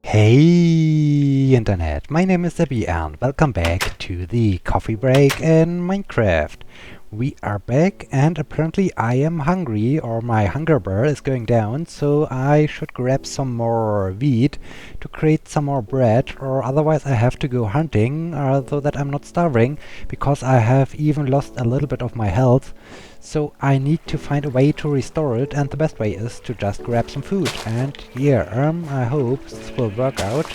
Hey Internet, my name is Sebbi and welcome back to the coffee break in Minecraft. We are back and apparently I am hungry, or my hunger bar is going down, so I should grab some more wheat to create some more bread, or otherwise I have to go hunting so that I'm not starving, because I have even lost a little bit of my health. So I need to find a way to restore it, and the best way is to just grab some food. And yeah, I hope this will work out.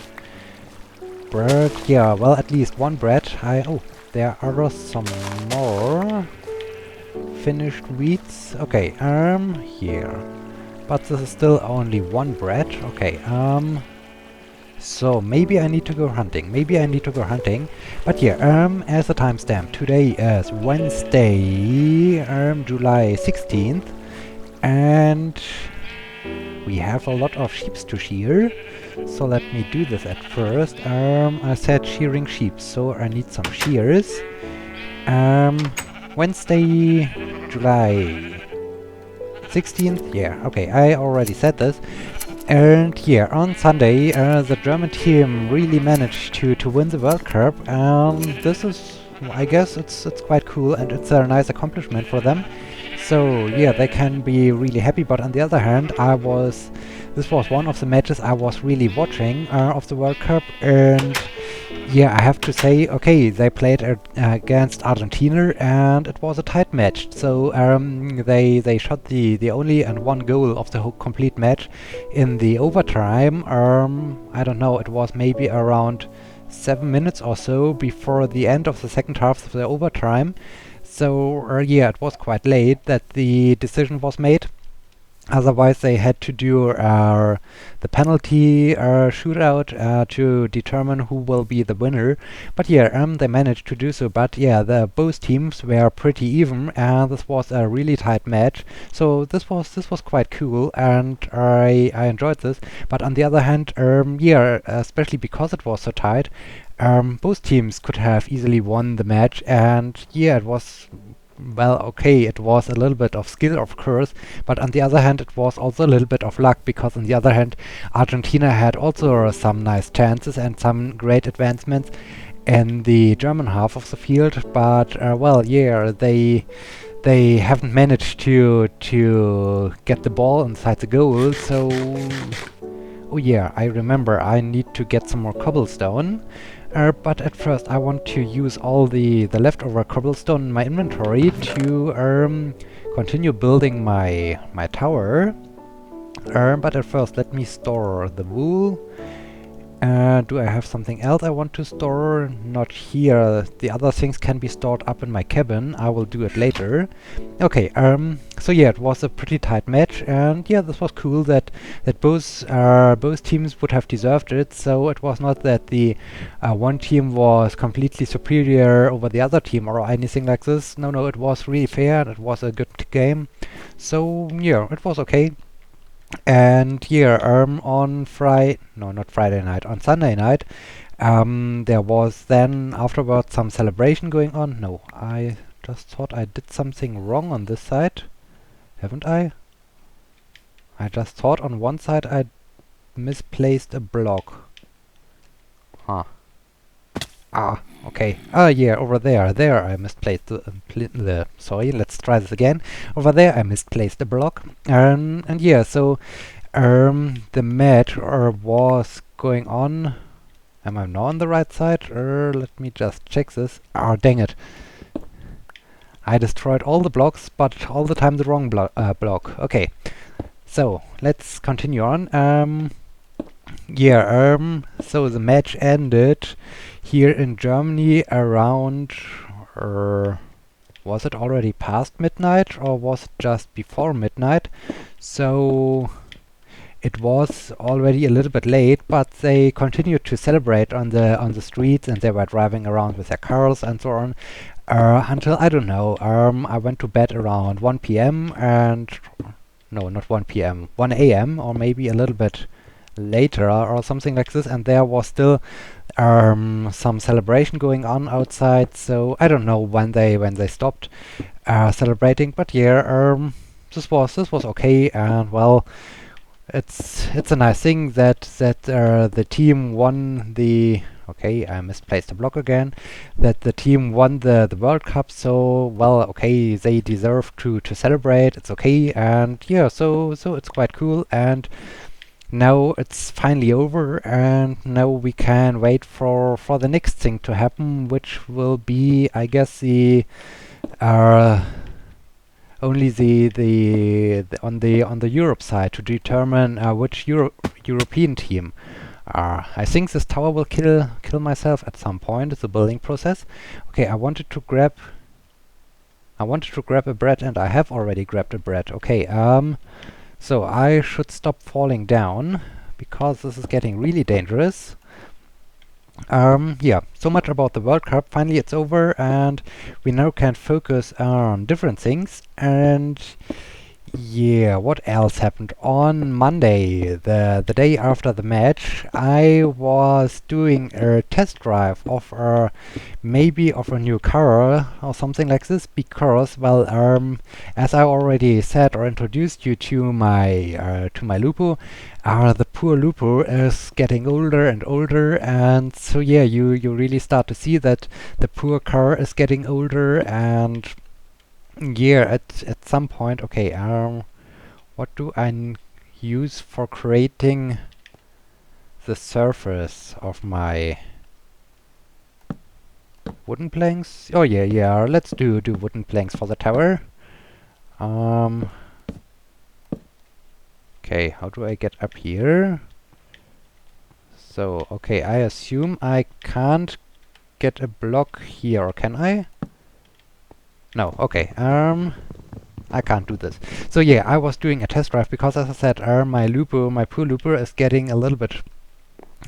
Bread, yeah, well, at least one bread. Oh, there are some more finished wheats. Okay, here. But this is still only one bread. Okay, so maybe I need to go hunting. But yeah, as a timestamp, today is Wednesday, July 16th, and we have a lot of sheep to shear. So let me do this at first. I said shearing sheep, so I need some shears. Wednesday, July 16th. Yeah, okay, I already said this. And yeah, on Sunday, the German team really managed to win the World Cup. This is, I guess, it's quite cool, and it's a nice accomplishment for them. So yeah, they can be really happy. But on the other hand, this was one of the matches I was really watching of the World Cup, and yeah, I have to say, okay, they played against Argentina, and it was a tight match. So they shot the only and one goal of the whole complete match in the overtime. I don't know, it was maybe around 7 minutes or so before the end of the second half of the overtime. So yeah, it was quite late that the decision was made. Otherwise, they had to do the penalty shootout to determine who will be the winner. But yeah, they managed to do so. But yeah, both teams were pretty even, and this was a really tight match. So this was quite cool, and I enjoyed this. But on the other hand, yeah, especially because it was so tight, both teams could have easily won the match, and yeah, it was. Well, okay, it was a little bit of skill, of course, but on the other hand, it was also a little bit of luck, because on the other hand, Argentina had also some nice chances and some great advancements in the German half of the field, but well, yeah, they haven't managed to get the ball inside the goal, so oh yeah, I remember I need to get some more cobblestone. But at first I want to use all the leftover cobblestone in my inventory to continue building my tower. But at first let me store the wool. Do I have something else I want to store? Not here. The other things can be stored up in my cabin. I will do it later. Okay, so yeah, it was a pretty tight match, and yeah, this was cool that both teams would have deserved it. So it was not that the one team was completely superior over the other team or anything like this. No, it was really fair, and it was a good game. So yeah, it was okay. And yeah, on Friday, no, not Friday night, on Sunday night, there was then afterwards some celebration going on. No, I just thought I did something wrong on this side, haven't I? I just thought on one side I misplaced a block. Huh. Ah, okay. Ah, yeah, over there. There I misplaced sorry, let's try this again. Over there I misplaced a block. And yeah, so the match was going on. Am I now on the right side? Let me just check this. Ah, dang it. I destroyed all the blocks, but all the time the wrong block. Okay, so let's continue on. Yeah, so the match ended here in Germany around, was it already past midnight, or was it just before midnight? So it was already a little bit late, but they continued to celebrate on the streets, and they were driving around with their cars and so on, until, I don't know, I went to bed around 1 p.m. and no, not 1 p.m., 1 a.m., or maybe a little bit later or something like this, and there was still some celebration going on outside. So I don't know when they stopped celebrating, but yeah, this was okay. And well, it's a nice thing that the team won the. Okay, I misplaced the block again. That the team won the World Cup, so well, okay, they deserve to celebrate. It's okay, and yeah, so it's quite cool. And now it's finally over, and now we can wait for the next thing to happen, which will be, I guess, the uh, only on the Europe side to determine which European team. I think this tower will kill myself at some point. It's a building process. Okay, I wanted to grab a bread, and I have already grabbed a bread. Okay, so I should stop falling down because this is getting really dangerous. Yeah, so much about the World Cup. Finally, it's over, and we now can focus on different things. And yeah, what else happened? On Monday, the day after the match, I was doing a test drive of maybe of a new car or something like this, because well, as I already said or introduced you to my Lupo, the poor Lupo is getting older and older, and so yeah, you really start to see that the poor car is getting older. And yeah, at some point, okay, what do I use for creating the surface of my wooden planks? Oh yeah, let's do wooden planks for the tower. Okay, how do I get up here? So, okay, I assume I can't get a block here, or can I? No, okay, I can't do this. So yeah, I was doing a test drive because, as I said, my poor Lupo is getting a little bit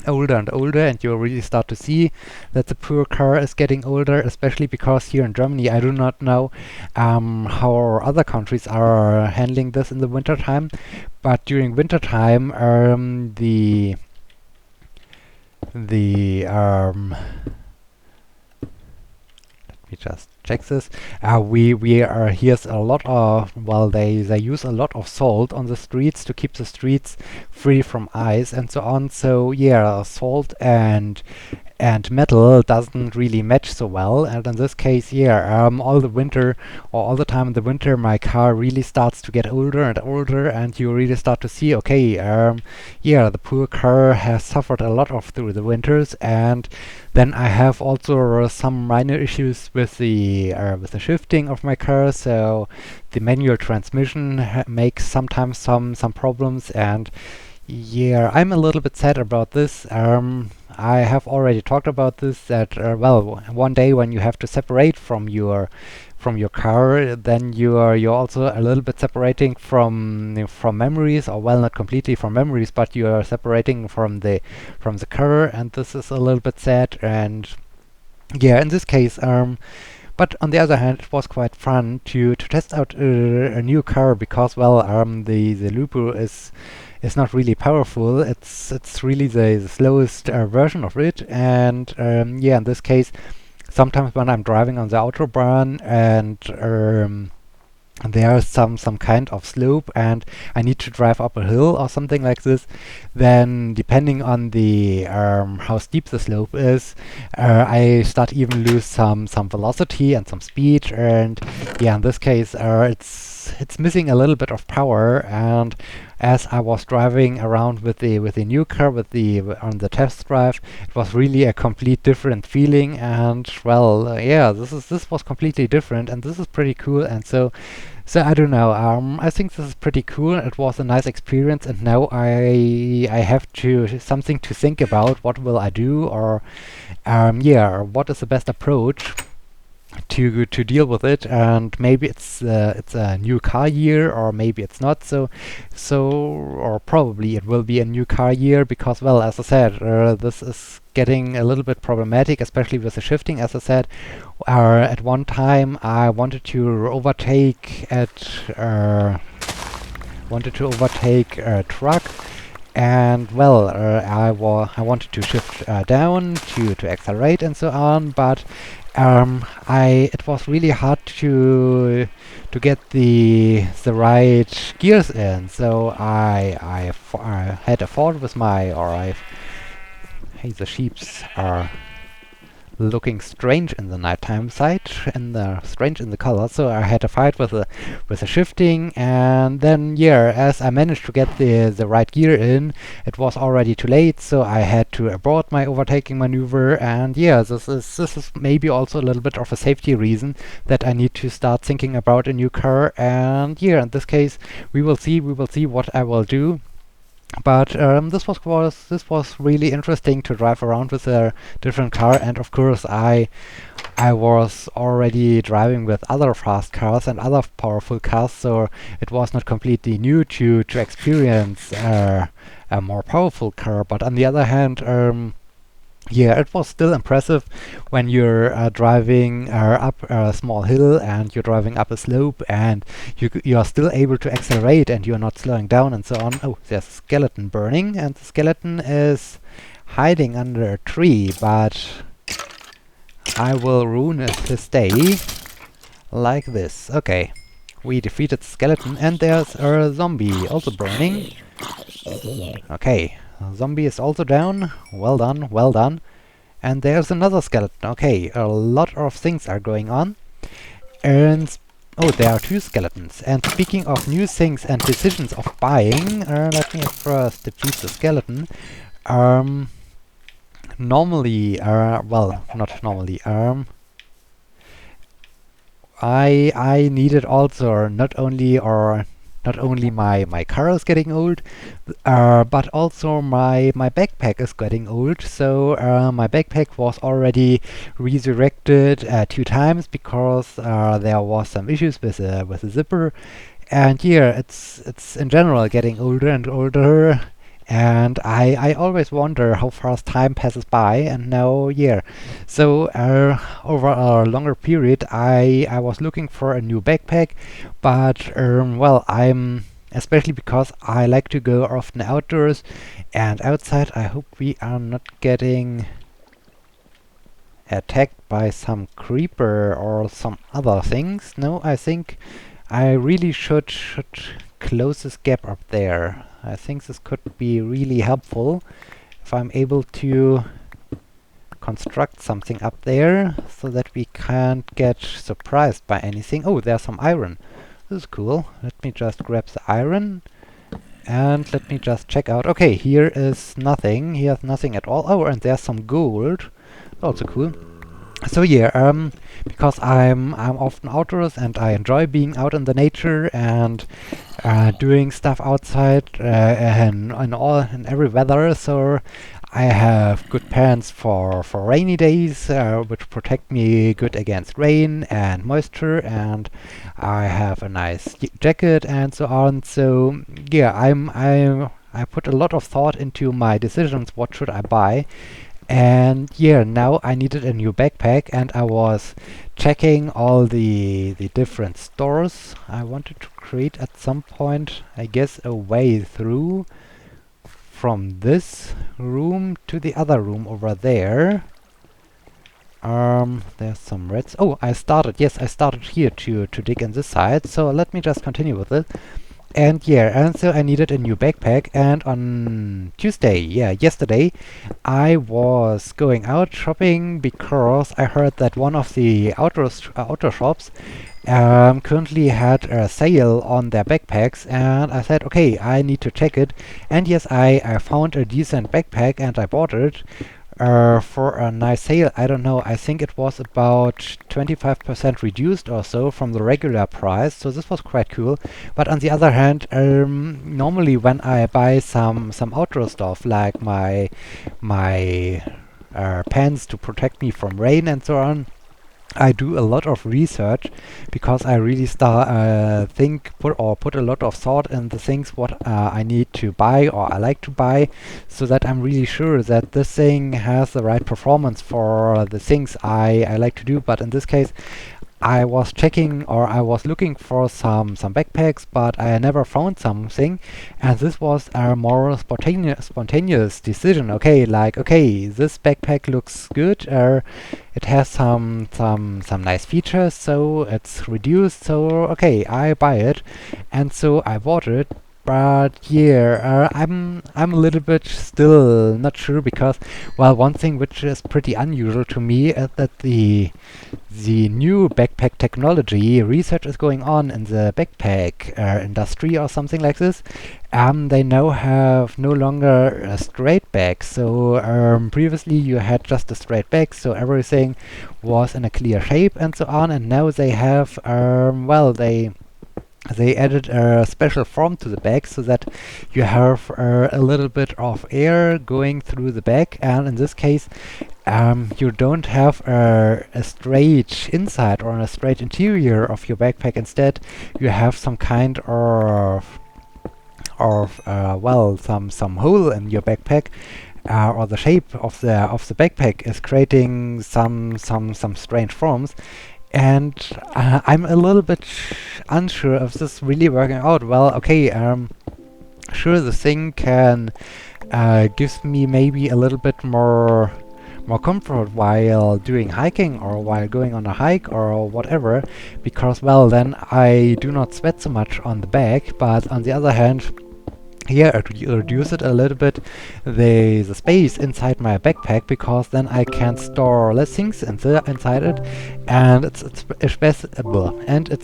older and older, and you really start to see that the poor car is getting older, especially because here in Germany, I do not know how other countries are handling this in the winter time, but during winter time, let me just check this. We are here's a lot of, well, they use a lot of salt on the streets to keep the streets free from ice and so on. So yeah, salt and metal doesn't really match so well. And in this case, yeah, all the winter or all the time in the winter, my car really starts to get older and older, and you really start to see, okay, yeah, the poor car has suffered a lot of through the winters. And then I have also some minor issues with the shifting of my car. So the manual transmission makes sometimes some problems, and yeah, I'm a little bit sad about this. I have already talked about this, that well, one day when you have to separate from your car, then you're also a little bit separating from memories, or well, not completely from memories, but you are separating from the car, and this is a little bit sad. And yeah, in this case, but on the other hand, it was quite fun to test out a new car, because well, the Lupo is not really powerful. It's really the slowest version of it. And yeah, in this case, sometimes when I'm driving on the autobahn and there's some kind of slope and I need to drive up a hill or something like this, then depending on the how steep the slope is, I start even lose some velocity and some speed. And yeah, in this case, it's missing a little bit of power. And as I was driving around with the new car on the test drive, it was really a complete different feeling. And well, yeah, this was completely different, and this is pretty cool. And so I don't know. I think this is pretty cool. It was a nice experience, and now I have something to think about. What will I do, or yeah, what is the best approach to deal with it? And maybe it's a new car year, or maybe it's not. Or probably it will be a new car year, because well, as I said, this is getting a little bit problematic, especially with the shifting. As I said, at one time I wanted to overtake a truck, and well, I wanted to shift down to accelerate and so on, but it was really hard to get the right gears in, so I had a fault with my, or I, hey, the sheeps are looking strange in the nighttime sight, and strange in the color. So I had a fight with the shifting, and then yeah, as I managed to get the right gear in, it was already too late. So I had to abort my overtaking maneuver, and yeah, this is maybe also a little bit of a safety reason that I need to start thinking about a new car. And yeah, in this case, we will see what I will do. But this was really interesting to drive around with a different car, and of course I was already driving with other fast cars and other powerful cars, so it was not completely new to experience a more powerful car. But on the other hand, yeah, it was still impressive when you're driving up a small hill and you're driving up a slope, and you are still able to accelerate and you're not slowing down and so on. Oh, there's a skeleton burning, and the skeleton is hiding under a tree, but I will ruin his day like this. Okay, we defeated the skeleton, and there's a zombie also burning. Okay, zombie is also down. Well done, well done. And there's another skeleton. Okay, a lot of things are going on. And oh, there are two skeletons. And speaking of new things and decisions of buying, let me first defeat the skeleton. Normally, well, not normally. I needed also not only my car is getting old, but also my backpack is getting old. So my backpack was already resurrected 2 times because there was some issues with the zipper, and yeah, it's in general getting older and older. And I always wonder how fast time passes by, and now, yeah. So over a longer period, I was looking for a new backpack, but well, especially because I like to go often outdoors and outside. I hope we are not getting attacked by some creeper or some other things. No, I think I really should close this gap up there. I think this could be really helpful if I'm able to construct something up there so that we can't get surprised by anything. Oh, there's some iron. This is cool. Let me just grab the iron and let me just check out. Okay, here is nothing. Here's nothing at all. Oh, and there's some gold. Also cool. So yeah, because I'm often outdoors and I enjoy being out in the nature and doing stuff outside in every weather. So I have good pants for rainy days, which protect me good against rain and moisture, and I have a nice jacket and so on. So yeah, I put a lot of thought into my decisions. What should I buy? And yeah, now I needed a new backpack, and I was checking all the different stores. I wanted to create at some point, I guess, a way through from this room to the other room over there. There's some reds. Oh, I started here to dig in this side, so let me just continue with it. And yeah, and so I needed a new backpack, and on Tuesday, yeah, yesterday, I was going out shopping because I heard that one of the outdoor shops currently had a sale on their backpacks, and I said, okay, I need to check it. And yes, I found a decent backpack and I bought it for a nice sale. I don't know, I think it was about 25% reduced or so from the regular price, so this was quite cool. But on the other hand, normally when I buy some outdoor stuff like my pants to protect me from rain and so on, I do a lot of research because I really put a lot of thought in the things what I need to buy or I like to buy, so that I'm really sure that this thing has the right performance for the things I like to do. But in this case, I was checking or I was looking for some backpacks, but I never found something, and this was a more spontaneous decision. Okay, like okay, this backpack looks good. It has some nice features, so it's reduced. So okay, I buy it, and so I bought it. But yeah, I'm a little bit still not sure because, well, one thing which is pretty unusual to me is that the new backpack technology research is going on in the backpack industry or something like this. They now have no longer a straight back. So previously you had just a straight back, so everything was in a clear shape and so on. And now they have, well, they added a special form to the bag so that you have a little bit of air going through the bag, and in this case you don't have a straight inside or a straight interior of your backpack. Instead you have some kind of well, some hole in your backpack, or the shape of the backpack is creating some strange forms. And I'm a little bit unsure if this is really working out. Well, okay, sure, the thing can gives me maybe a little bit more comfort while doing hiking or while going on a hike or whatever, because, well, then I do not sweat so much on the back. But on the other hand, here it reduce it a little bit, the space inside my backpack, because then I can store less things inside it, and it's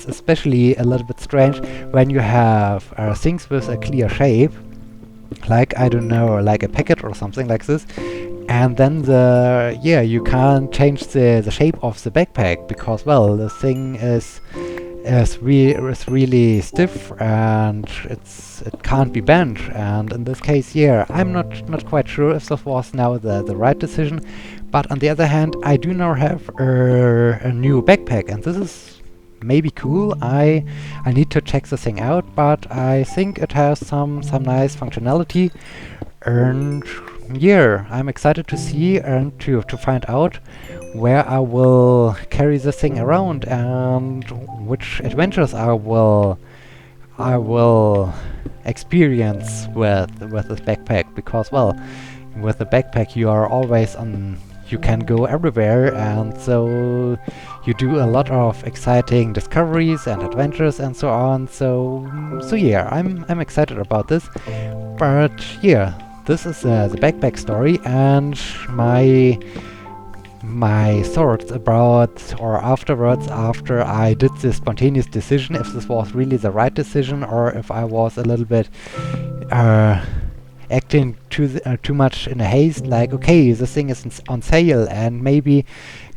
especially a little bit strange when you have things with a clear shape, like, I don't know, like a packet or something like this, and then you can't change the shape of the backpack because, well, the thing is really stiff and it can't be bent. And in this case, yeah, I'm not quite sure if this was now the right decision. But on the other hand, I do now have a new backpack, and this is maybe cool. I need to check the thing out, but I think it has some nice functionality, and yeah, I'm excited to see and to find out where I will carry this thing around and which adventures I will experience with this backpack. Because, well, with the backpack you are always on, you can go everywhere, and so you do a lot of exciting discoveries and adventures and so on. So yeah, I'm excited about this. But yeah, this is the backpack story, and my thoughts about, or afterwards, after I did this spontaneous decision, if this was really the right decision or if I was a little bit acting too much in a haste, like, okay, this thing is on sale and maybe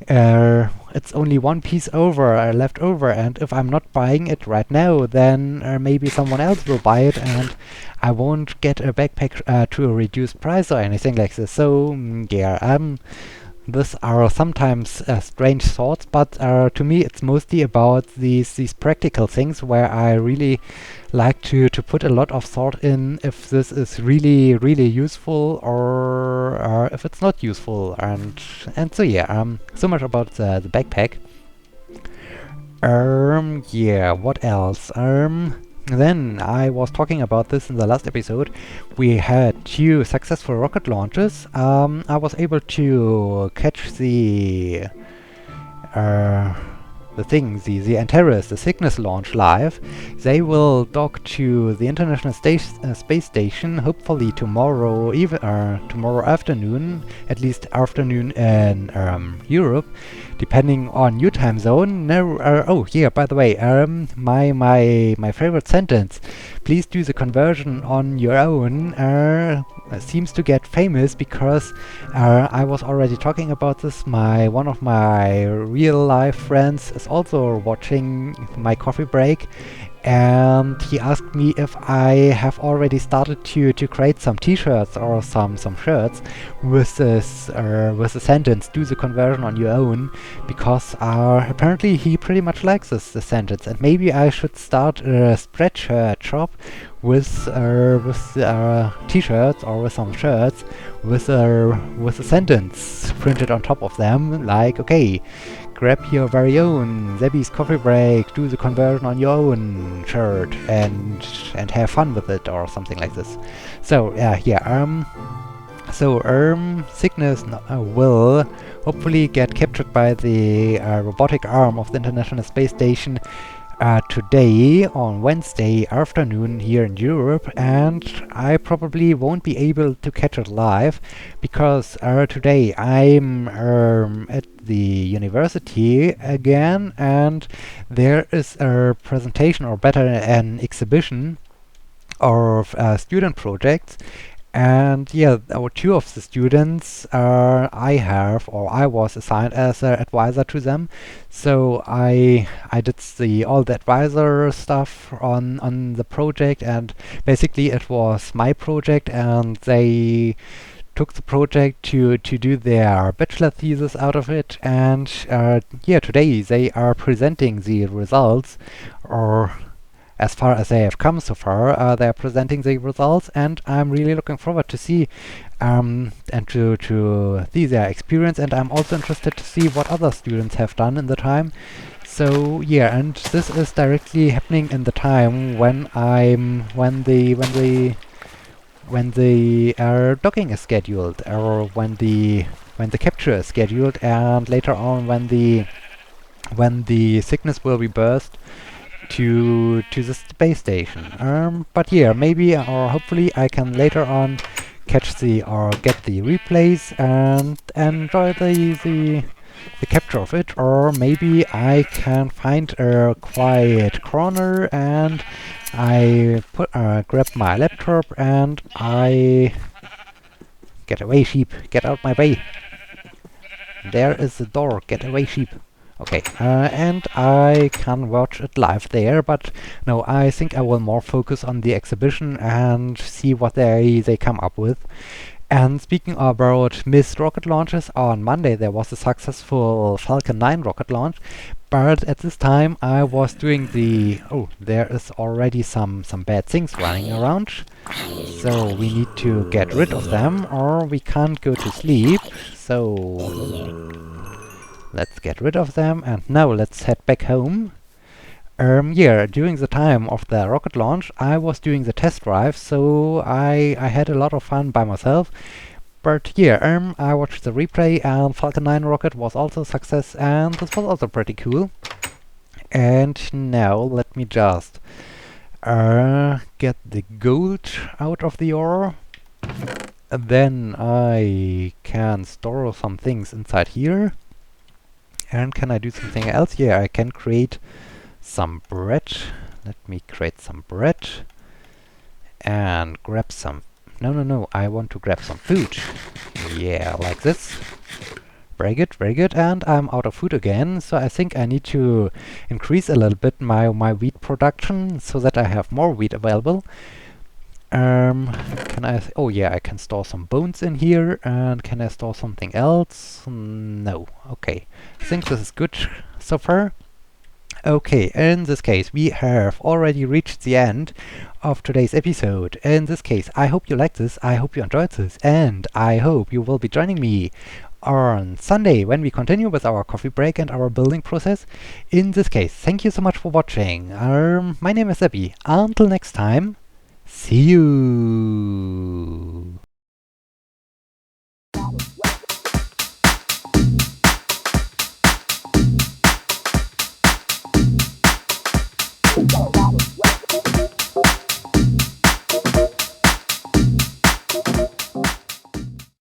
it's only one piece left over, and if I'm not buying it right now, then maybe someone else will buy it and I won't get a backpack to a reduced price or anything like this. So yeah, these are sometimes strange thoughts, but to me it's mostly about these practical things where I really like to put a lot of thought in if this is really useful or if it's not useful, and so yeah, so much about the backpack. Yeah, what else? Then I was talking about this in the last episode. We had 2 successful rocket launches. I was able to catch the Antares, the Cygnus launch live. They will dock to the International Space Station hopefully tomorrow tomorrow afternoon, at least afternoon in Europe, depending on your time zone. Now, oh yeah, by the way, my favorite sentence, please do the conversion on your own, seems to get famous because I was already talking about this. One of my real life friends is also watching my coffee break, and he asked me if I have already started to create some t-shirts or some shirts with this with the sentence, do the conversion on your own, because apparently he pretty much likes this sentence, and maybe I should start a spreadshirt shop with t-shirts or with some shirts with a sentence printed on top of them, like, okay, grab your very own Sebbi's coffee break, do the conversion on your own shirt, and have fun with it, or something like this. So Cygnus will hopefully get captured by the robotic arm of the International Space Station today on Wednesday afternoon here in Europe, and I probably won't be able to catch it live because today I'm at the university again, and there is a presentation, or better, an exhibition of student projects. And yeah, two of the students I was assigned as an advisor to them. So I did all the advisor stuff on the project, and basically it was my project, and they took the project to do their bachelor thesis out of it. And yeah, today they are presenting the results, or as far as they have come so far, they're presenting the results, and I'm really looking forward to see and to see their experience, and I'm also interested to see what other students have done in the time. So yeah, and this is directly happening in the time when the docking is scheduled, or when the capture is scheduled, and later on when the Cygnus will be burst to the space station. But yeah, maybe or hopefully I can later on catch or get the replays and enjoy the capture of it, or maybe I can find a quiet corner and I grab my laptop and I get away, sheep, get out my way. There is the door, get away, sheep. Okay, and I can watch it live there, but no, I think I will more focus on the exhibition and see what they come up with. And speaking about missed rocket launches, on Monday there was a successful Falcon 9 rocket launch, but at this time I was doing there is already some bad things running around, so we need to get rid of them or we can't go to sleep. So let's get rid of them, and now let's head back home. Yeah, during the time of the rocket launch, I was doing the test drive, so I had a lot of fun by myself. But yeah, I watched the replay, and Falcon 9 rocket was also a success, and this was also pretty cool. And now let me just get the gold out of the ore. And then I can store some things inside here. And can I do something else? Yeah, I can create some bread. Let me create some bread and grab some. No, I want to grab some food. Yeah, like this. Very good, very good. And I'm out of food again, so I think I need to increase a little bit my wheat production so that I have more wheat available. Can I? Oh yeah, I can store some bones in here. And can I store something else? No. Okay. I think this is good so far. Okay, in this case, we have already reached the end of today's episode. In this case, I hope you liked this, I hope you enjoyed this, and I hope you will be joining me on Sunday when we continue with our coffee break and our building process. In this case, thank you so much for watching. My name is Sebbi. Until next time, see you!